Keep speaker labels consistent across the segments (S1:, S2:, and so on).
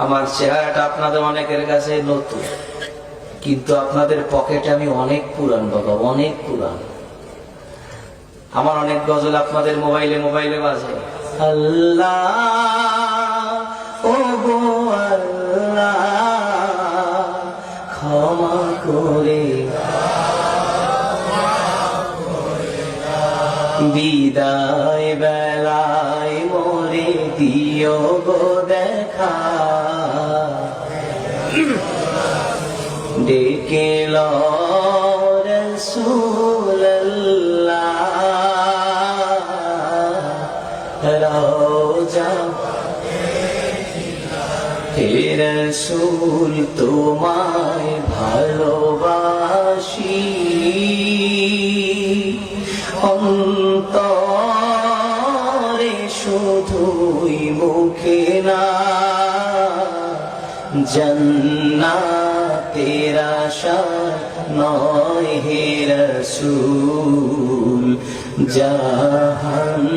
S1: আমার চেহারাটা আপনাদের অনেকের কাছে নতুন, কিন্তু আপনাদের পকেটে আমি অনেক পুরান বাবা, অনেক পুরান। আমার অনেক গজল আপনাদের মোবাইলে মোবাইলে বাজে। আল্লাহ ও গো আল্লাহ ক্ষমা করে বিদায় বেলায় মোরে দিও গো দেখা, ডেকে লো রাসূলুল্লাহ রওজা হে রাসূল তোমায় ভালোবাসি, অন্তরে শুধুই মুখে না, জান্নাতের আশা নয় হে রাসূল, জাহান্নাম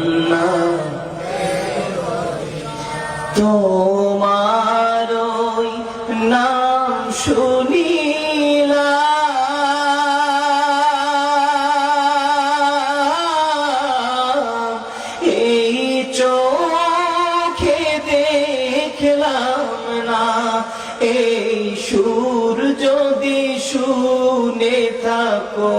S1: তোমার ওই নাম শুনিলা এই চোখে দেখলাম না, এই সুর যদি শুনে থাকো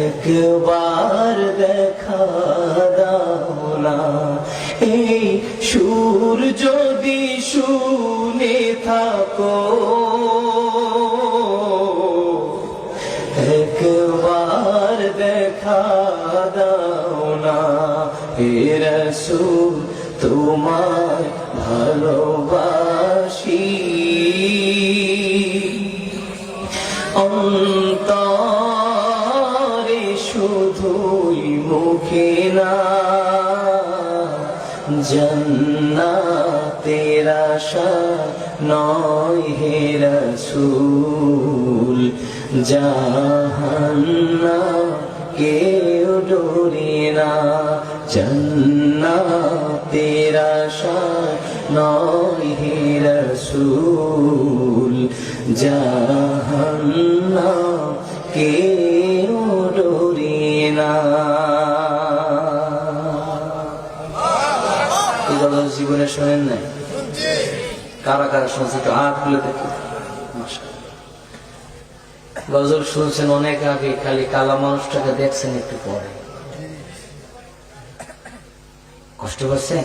S1: একবার দেখা দাও না, এই সুর যদি শুনে থাকো একবার দেখা দাও না, হে রাসূল তোমায় ভালোবাসি, অন্তরে শুধুই মুখে না, জান্নাতের আশা নয় হে রাসূল, জাহান্নাম কেউ ডোরে না, জান্নাতের আশা নয় হে রাসূল, জাহান্নাম কেউ ডোরে না। এই কথা জীবনে শোনেন নাই? কারা কারা শুনছে তো হাত খুলে দেখি। গজল শুনছেন অনেক আগে, খালি কালা মানুষটাকে দেখছেন একটু পরে। কষ্ট পাচ্ছেন?